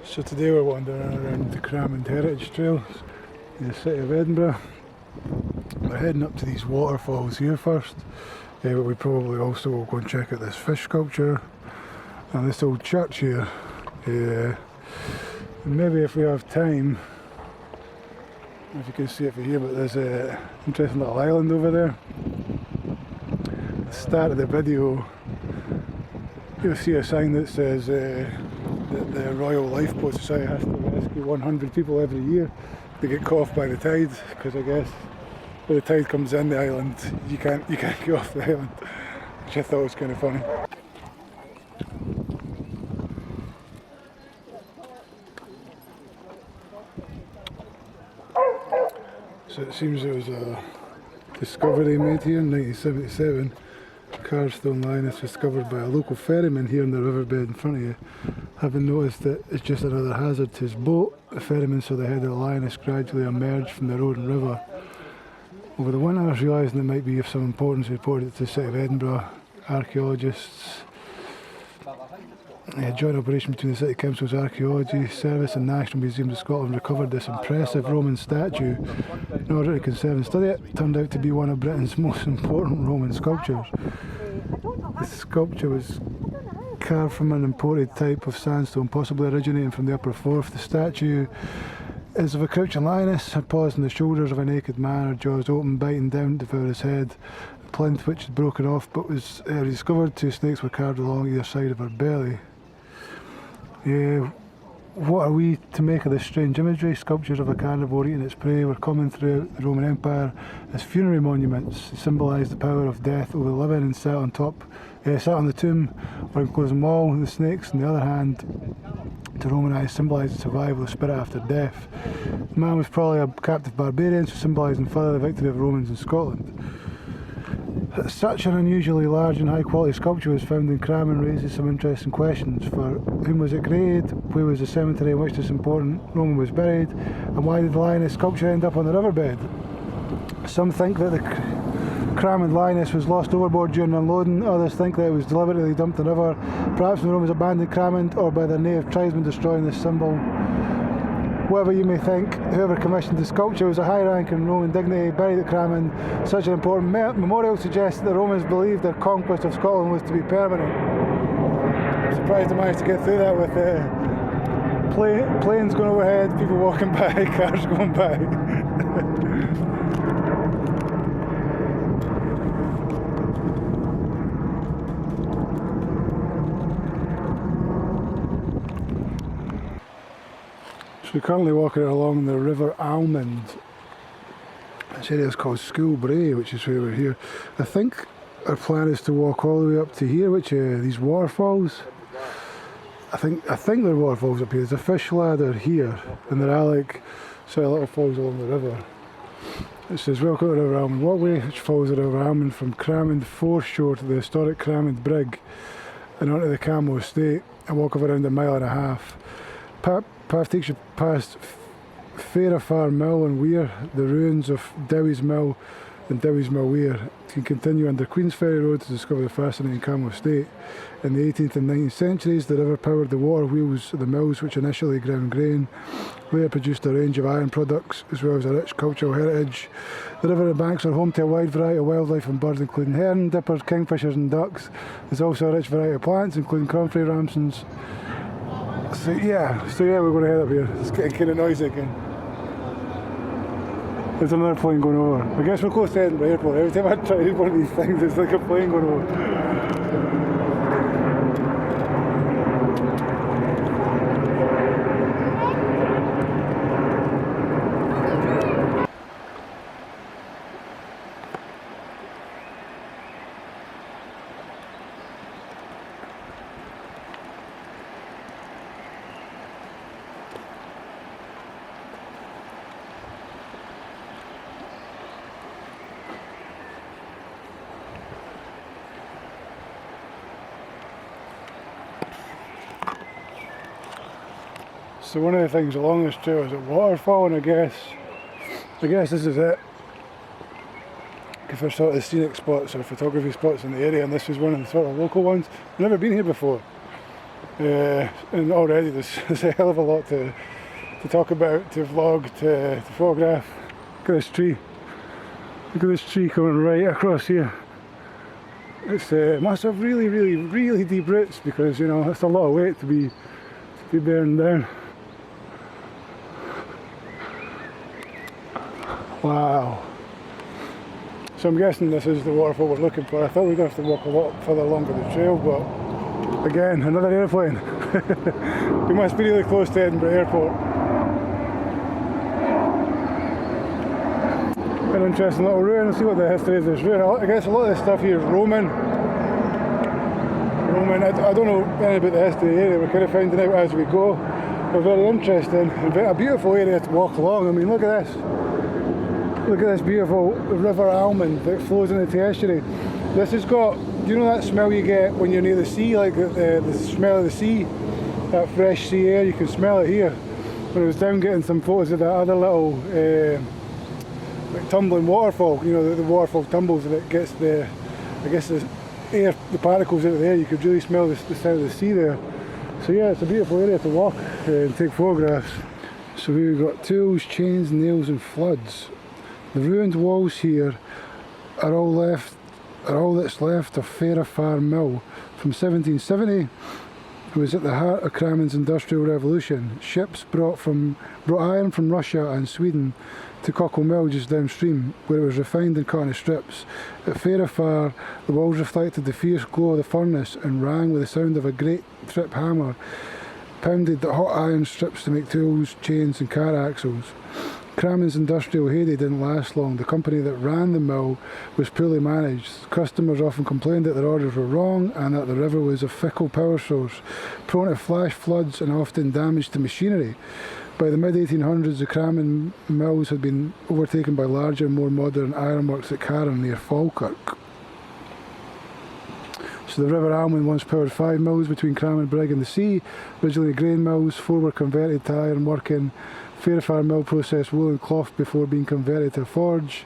So today we're wandering around the Cramond Heritage Trail in the city of Edinburgh. We're heading up to these waterfalls here first, but we probably also will go and check out this fish sculpture and this old church here. And maybe if we have time, if you can see it from here, but there's an interesting little island over there. At the start of the video you'll see a sign that says that the Royal Lifeboat Society has to rescue 100 people every year. They get caught off by the tide, because I guess when the tide comes in the island you can't get off the island, which I thought was kind of funny. So it seems there was a discovery made here in 1977. Carstone Lioness discovered by a local ferryman here in the riverbed in front of you. Having noticed that it's just another hazard to his boat, the ferryman saw the head of the lioness gradually emerge from the road and river. Over the winter, realising it might be of some importance, reported it to the city of Edinburgh. Archaeologists, a joint operation between the City Council's Archaeology Service and National Museums of Scotland recovered this impressive Roman statue in order to conserve and study it. It turned out to be one of Britain's most important Roman sculptures. The sculpture was carved from an imported type of sandstone, possibly originating from the upper fourth. The statue is of a crouching lioness, her paws on the shoulders of a naked man, her jaws open, biting down to devour his head. The plinth, which had broken off but was rediscovered, 2 snakes were carved along either side of her belly. What are we to make of this strange imagery? Sculptures of a carnivore eating its prey were common throughout the Roman Empire as funerary monuments. They symbolised the power of death over the living and sat on the tomb or enclosing wall. The snakes, on the other hand, to Roman eyes, symbolised the survival of the spirit after death. The man was probably a captive barbarian, so symbolising further the victory of the Romans in Scotland. Such an unusually large and high quality sculpture was found in Cramond raises some interesting questions. For whom was it created? Where was the cemetery in which this important Roman was buried? And why did the lioness sculpture end up on the riverbed? Some think that the Cramond lioness was lost overboard during unloading, others think that it was deliberately dumped in the river, perhaps when the Romans abandoned Cramond, or by their native tribesmen destroying this symbol. Whatever you may think, whoever commissioned the sculpture was a high-ranking Roman dignitary buried at Cramond. Such an important memorial suggests that the Romans believed their conquest of Scotland was to be permanent. I'm surprised I managed to get through that with planes going overhead, people walking by, cars going by. So we're currently walking along the River Almond. This area is called School Brae, which is where we're here. I think our plan is to walk all the way up to here, which these waterfalls. I think there are waterfalls up here. There's a fish ladder here, and there are like little falls along the river. It says welcome to the River Almond Walkway, which follows the River Almond from Cramond foreshore to the historic Cramond Brig and onto the Camo Estate. A walk of around 1.5 miles. Path takes you past Fairafar Mill and Weir, the ruins of Dowie's Mill and Dowie's Mill Weir. You can continue under Queensferry Road to discover the fascinating Camo Estate. In the 18th and 19th centuries, the river powered the water wheels of the mills which initially ground grain. Later produced a range of iron products as well as a rich cultural heritage. The river and banks are home to a wide variety of wildlife and birds, including heron, dippers, kingfishers and ducks. There's also a rich variety of plants, including comfrey ramsons. So yeah, we're going to head up here. It's getting kind of noisy again. There's another plane going over. I guess we're close to Edinburgh Airport. Every time I try to do one of these things, it's like a plane going over. So one of the things along this trail is a waterfall, and I guess this is it. If there's sort of scenic spots or photography spots in the area, and this is one of the sort of local ones. I've never been here before. And already there's a hell of a lot to talk about, to vlog, to photograph. Look at this tree. Look at this tree coming right across here. It must have really deep roots, because you know that's a lot of weight to be bearing down. Wow. So I'm guessing this is the waterfall we're looking for. I thought we were going to have to walk a lot further along the trail, but again, another airplane. We must be really close to Edinburgh Airport. An interesting little ruin. Let's see what the history is of this ruin. I guess a lot of this stuff here is Roman. I don't know anything about the history of the area. We're kind of finding out as we go. But very interesting, and a beautiful area to walk along. I mean, look at this. Look at this beautiful River Almond that flows into the estuary. This has got, do you know that smell you get when you're near the sea, like the smell of the sea, that fresh sea air? You can smell it here. When I was down getting some photos of that other little like tumbling waterfall, you know, the waterfall tumbles and it gets the, I guess the air, the particles out of the air, you could really smell the sound of the sea there. So yeah, it's a beautiful area to walk and take photographs. So here we've got tools, chains, nails and floods. The ruined walls here are all that's left of Farah Farm Mill from 1770. It was at the heart of Cramond's Industrial Revolution. Ships brought iron from Russia and Sweden to Cockle Mill just downstream, where it was refined and cut into strips. At Farah Far, the walls reflected the fierce glow of the furnace and rang with the sound of a great trip hammer pounded the hot iron strips to make tools, chains and car axles. Cramond's industrial heyday didn't last long. The company that ran the mill was poorly managed. Customers often complained that their orders were wrong and that the river was a fickle power source, prone to flash floods and often damage to machinery. By the mid-1800s, the Cramond mills had been overtaken by larger, more modern ironworks at Carron near Falkirk. So the River Almond once powered 5 mills between Cramond, Brig and the sea. Originally grain mills, 4 were converted to iron working. Farah Farm Mill processed wool and cloth before being converted to a forge.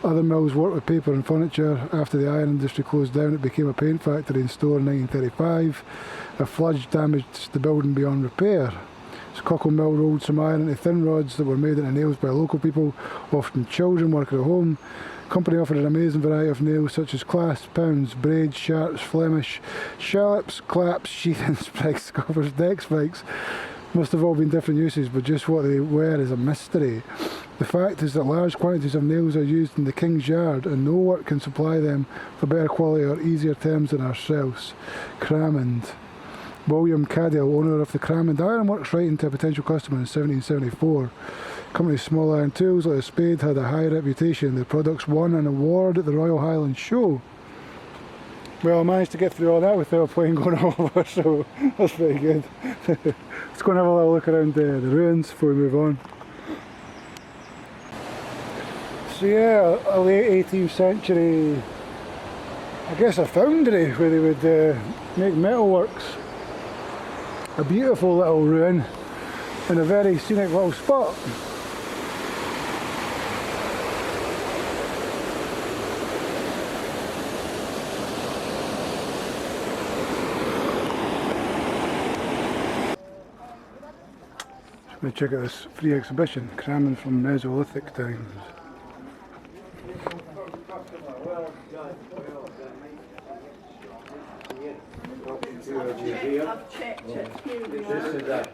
Other mills worked with paper and furniture. After the iron industry closed down, it became a paint factory and store in 1935. A flood damaged the building beyond repair. So Cockle Mill rolled some iron into thin rods that were made into nails by local people, often children working at home. The company offered an amazing variety of nails such as clasps, pounds, braids, sharps, Flemish, shallops, claps, sheathing, sprigs, scoffers, deck spikes. Must have all been different uses, but just what they were is a mystery. The fact is that large quantities of nails are used in the King's Yard and no work can supply them for better quality or easier terms than ourselves. Cramond. William Cadell, owner of the Cramond Ironworks, writing to a potential customer in 1774. Company's small iron tools like a spade had a high reputation. Their products won an award at the Royal Highland Show. Well, I managed to get through all that without a plane going over, so that's pretty good. Let's go and have a little look around the ruins before we move on. So yeah, a late 18th century, I guess a foundry where they would make metalworks. A beautiful little ruin in a very scenic little spot. Let me check out this free exhibition, Cramond from Mesolithic times. I've checked it. Here we are.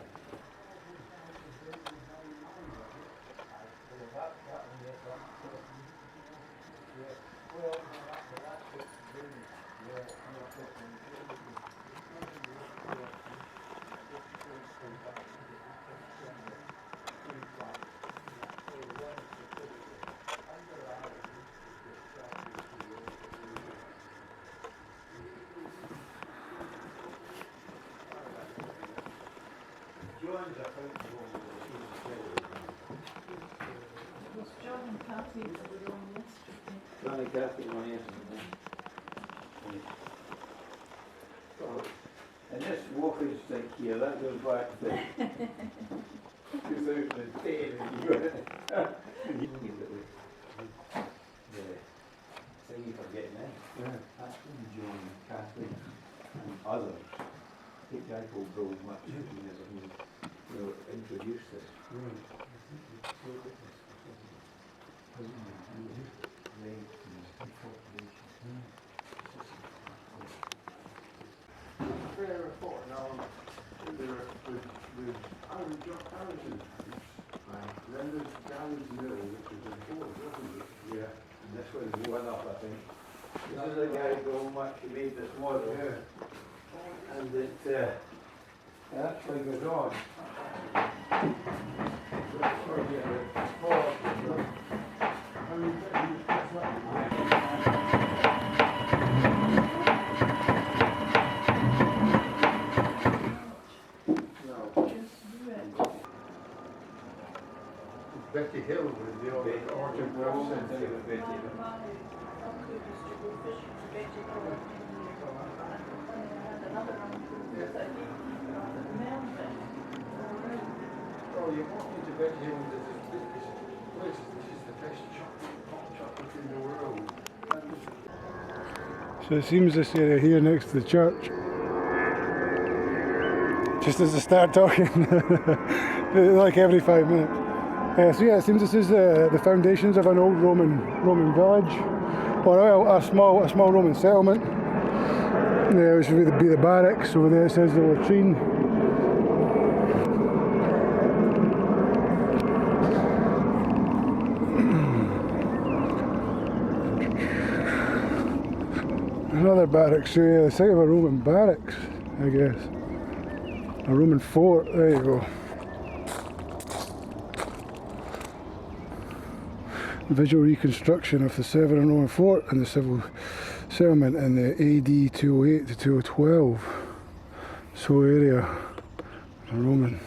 And this walking stick here, that goes back to 2010. The thing you forget now, that's when John, Kathleen and others, a guy called Bill Yeah, and this one's one up, I think. This is a guy going much to made this model. Yeah. And it actually goes on. Betty Hill was the old Orchard Grove Centre with Betty Hill. Oh, you walk into Betty Hill, there's this place, this is the best hot chocolate in the world. So it seems this area here next to the church, just as I start talking, like every 5 minutes. So yeah, it seems this is the foundations of an old Roman village, or a small Roman settlement. Which would be the barracks. Over there it says the latrine. Another barracks, so yeah, the site of a Roman barracks, I guess. A Roman fort, there you go. Visual reconstruction of the Severan Roman fort and the civil settlement in the AD 208 to 2012. So area, a Roman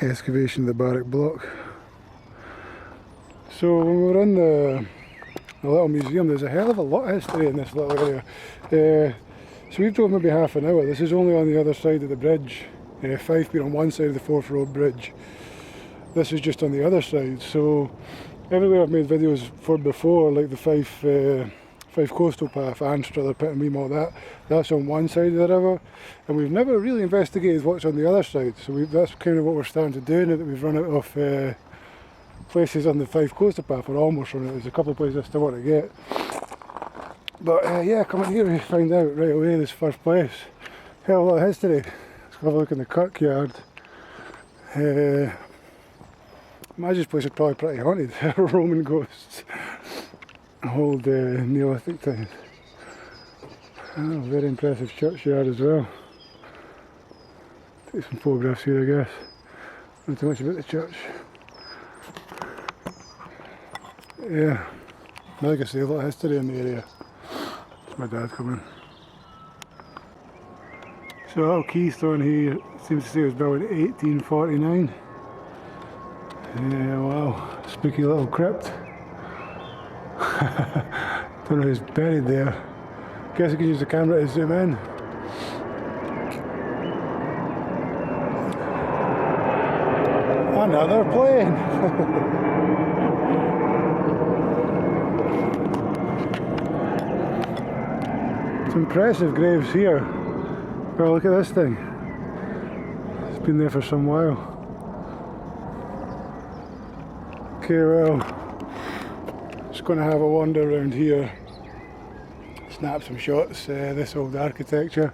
excavation of the barrack block. So when we were in the little museum, there's a hell of a lot of history in this little area. So we've drove maybe half an hour. This is only on the other side of the bridge. Fife being on one side of the Forth Road Bridge. This is just on the other side. So everywhere I've made videos for before, like the Fife Coastal Path, Anstruther, Pittenweem, all that, that's on one side of the river, and we've never really investigated what's on the other side. So that's kind of what we're starting to do now that we've run out of places on the Fife Coastal Path. We're almost run out. There's a couple of places I still want to get. But yeah, coming here we find out right away this first place. Hell of a lot of history. Let's have a look in the kirkyard. Imagine this place is probably pretty haunted. Roman ghosts. Old Neolithic times. Oh, very impressive churchyard as well. Take some photographs here, I guess. Not too much about the church. Yeah, like I say, a lot of history in the area. It's my dad coming. So a little keystone here seems to say it was built in 1849. Yeah, wow, spooky little crypt. Don't know who's buried there. Guess I can use the camera to zoom in. Another plane! Some impressive graves here. Oh, look at this thing. It's been there for some while. Okay, well, just going to have a wander around here, snap some shots, this old architecture.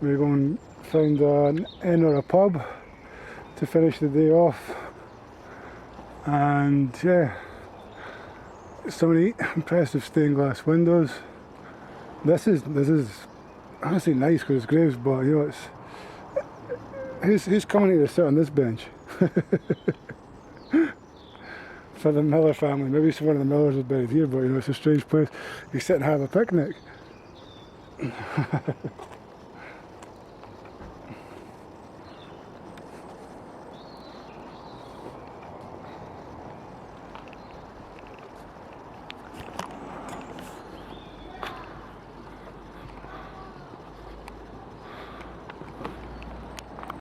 We're going to find an inn or a pub to finish the day off, and yeah, so many impressive stained glass windows. This is honestly nice because it's graves, but you know, it's who's coming here to sit on this bench? For the Miller family. Maybe one of the Millers is buried here, but you know, it's a strange place. You sit and have a picnic.